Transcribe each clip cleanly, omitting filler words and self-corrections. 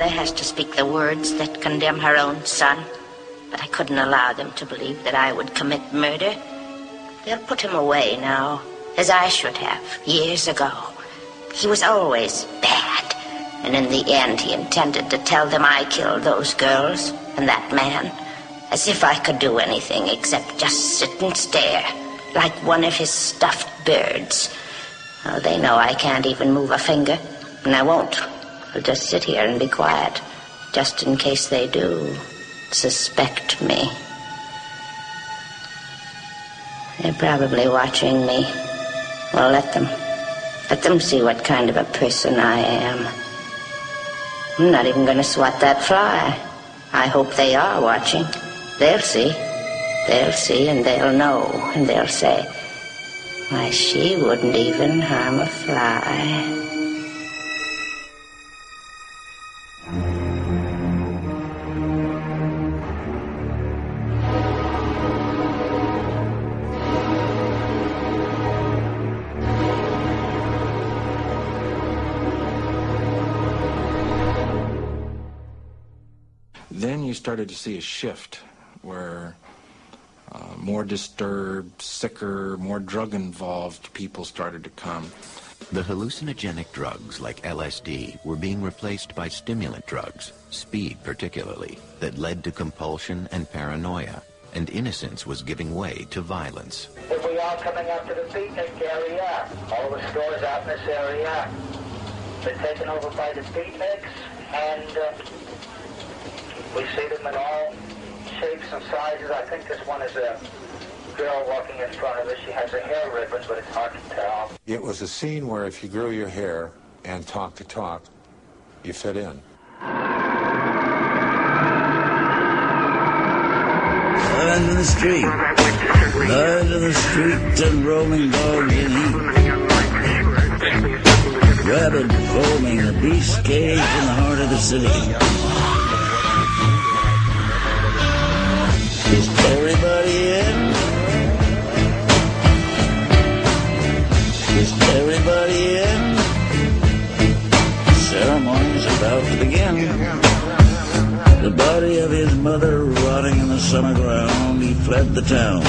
mother has to speak the words that condemn her own son. But I couldn't allow them to believe that I would commit murder. They'll put him away now, as I should have, years ago. He was always bad, and in the end he intended to tell them I killed those girls and that man, as if I could do anything except just sit and stare, like one of his stuffed birds. Oh, they know I can't even move a finger, and I won't. I'll just sit here and be quiet, just in case they do suspect me. They're probably watching me. Well, let them see what kind of a person I am. I'm not even going to swat that fly. I hope they are watching. They'll see. They'll see, and they'll know, and they'll say, why, she wouldn't even harm a fly. Then you started to see a shift where more disturbed, sicker, more drug-involved people started to come. The hallucinogenic drugs like LSD were being replaced by stimulant drugs, speed particularly, that led to compulsion and paranoia, and innocence was giving way to violence. If we are coming up to the beatnik area, all the stores out in this area, been taken over by the beatniks, and we see them in all shapes and sizes. I think this one is a girl walking in front of us. She has a hair ribbon, but it's hard to tell. It was a scene where if you grew your hair and talked the talk, you fit in. Lions in the street. Lions in the street and roaming dogs in heat. Rabid foaming, a beast caged in the heart of the city. Is everybody in? Is everybody in? The ceremony's about to begin. The body of his mother rotting in the summer ground, he fled the town.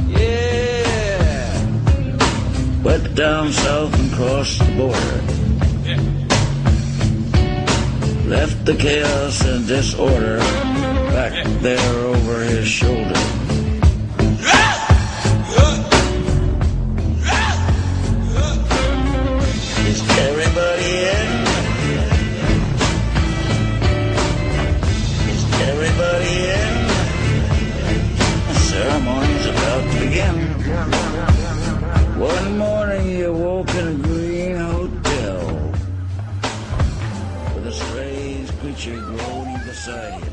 Yeah! Went down south and crossed the border. Left the chaos and disorder back there over his shoulder. Is everybody in? Is everybody in? The ceremony's about to begin. One morning he awoke in a green hotel with a strange creature groaning beside him.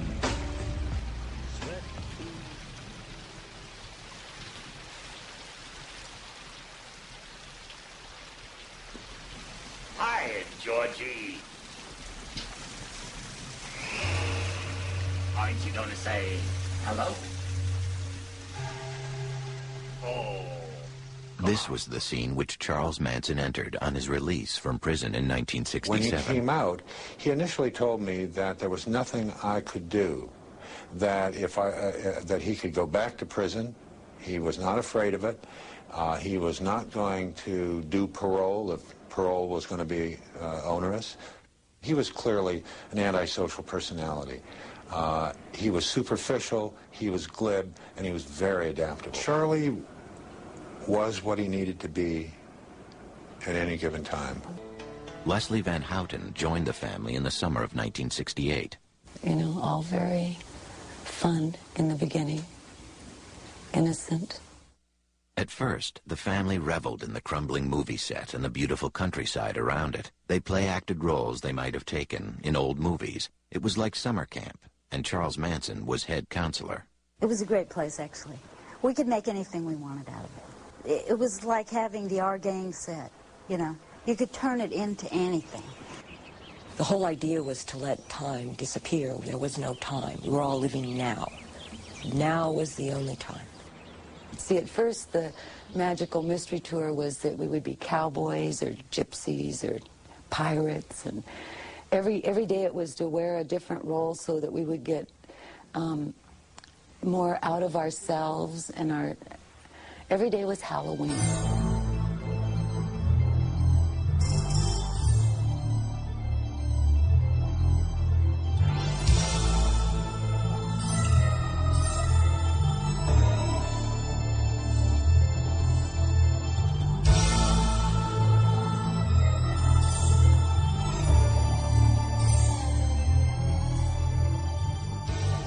Hi, Georgie. Aren't you going to say hello? Oh. This was the scene which Charles Manson entered on his release from prison in 1967. When he came out, he initially told me that there was nothing I could do, that if that he could go back to prison. He was not afraid of it. He was not going to do parole if parole was going to be onerous. He was clearly an antisocial personality. He was superficial, he was glib, and he was very adaptable. Charlie was what he needed to be at any given time. Leslie Van Houten joined the family in the summer of 1968. You know, all very fun in the beginning, innocent. At first, the family reveled in the crumbling movie set and the beautiful countryside around it. They play-acted roles they might have taken in old movies. It was like summer camp, and Charles Manson was head counselor. It was a great place, actually. We could make anything we wanted out of it. It was like having the Our Gang set, you know. You could turn it into anything. The whole idea was to let time disappear. There was no time. We were all living now. Now was the only time. See, at first, the magical mystery tour was that we would be cowboys or gypsies or pirates, and every day it was to wear a different role so that we would get more out of ourselves, and every day was Halloween.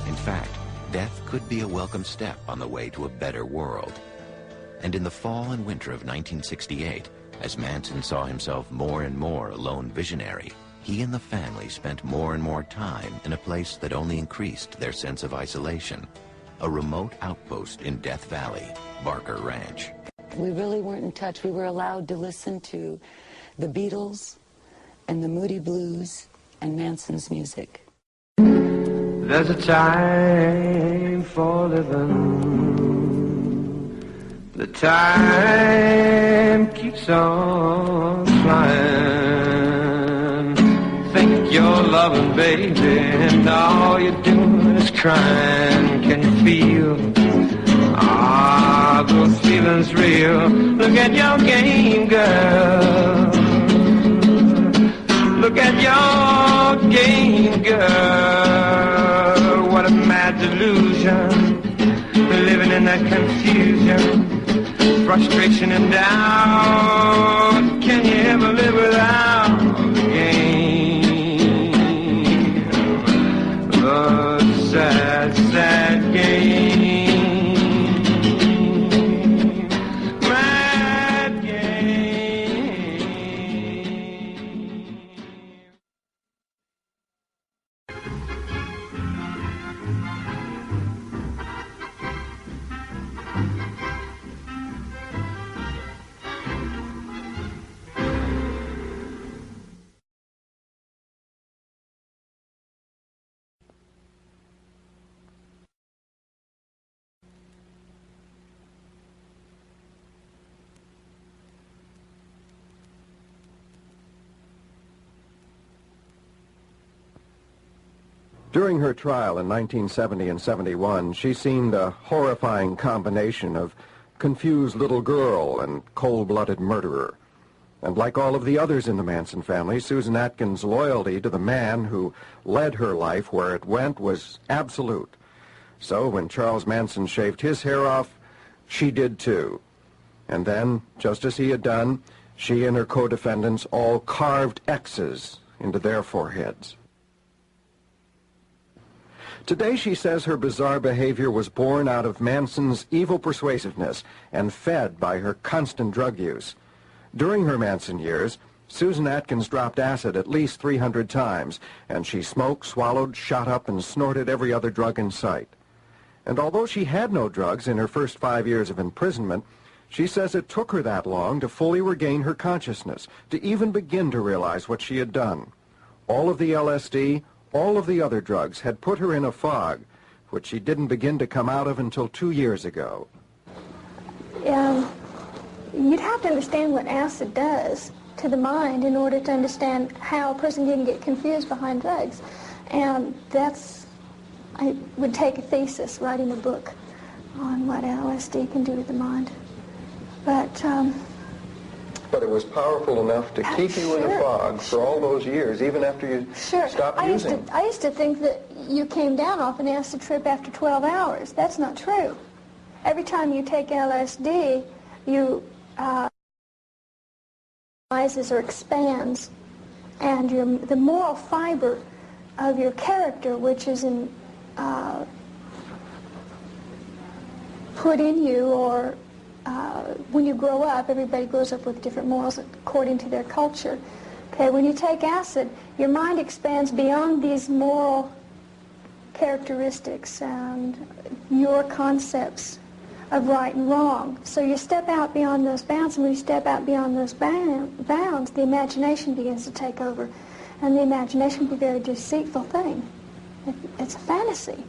In fact, death could be a welcome step on the way to a better world. And in the fall and winter of 1968, as Manson saw himself more and more a lone visionary, he and the family spent more and more time in a place that only increased their sense of isolation, a remote outpost in Death Valley, Barker Ranch. We really weren't in touch. We were allowed to listen to the Beatles and the Moody Blues and Manson's music. There's a time for living. The time keeps on flying. Think you're loving, baby, and all you're doing is crying. Can you feel? Ah, those feelings real. Look at your game, girl. Look at your game, girl. What a mad delusion. Living in that confusion, frustration and doubt. Can you ever live without the game? The sad, sad game. Mad game. During her trial in 1970 and 71, she seemed a horrifying combination of confused little girl and cold-blooded murderer. And like all of the others in the Manson family, Susan Atkins' loyalty to the man who led her life where it went was absolute. So when Charles Manson shaved his hair off, she did too. And then, just as he had done, she and her co-defendants all carved X's into their foreheads. Today she says her bizarre behavior was born out of Manson's evil persuasiveness and fed by her constant drug use. During her Manson years, Susan Atkins dropped acid at least 300 times, and she smoked, swallowed, shot up, and snorted every other drug in sight. And although she had no drugs in her first 5 years of imprisonment, she says it took her that long to fully regain her consciousness, to even begin to realize what she had done. All of the LSD, all of the other drugs had put her in a fog, which she didn't begin to come out of until 2 years ago. You'd have to understand what acid does to the mind in order to understand how a person can get confused behind drugs. And I would take a thesis, writing a book on what LSD can do to the mind. But it was powerful enough to keep you in a fog for all those years, even after you stopped using. I used to think that you came down off an acid trip after 12 hours. That's not true. Every time you take LSD, you rises or expands, and the moral fiber of your character, which is put in you, or when you grow up, everybody grows up with different morals according to their culture. Okay, when you take acid, your mind expands beyond these moral characteristics and your concepts of right and wrong. So you step out beyond those bounds, and when you step out beyond those bounds, the imagination begins to take over. And the imagination can be a very deceitful thing. It's a fantasy.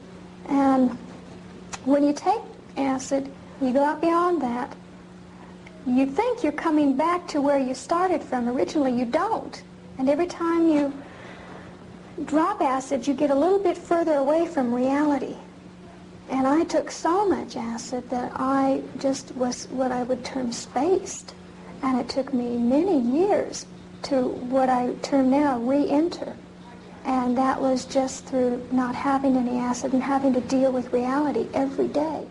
And when you take acid, you go out beyond that, you think you're coming back to where you started from. Originally, you don't. And every time you drop acid, you get a little bit further away from reality. And I took so much acid that I just was what I would term spaced. And it took me many years to what I term now re-enter. And that was just through not having any acid and having to deal with reality every day.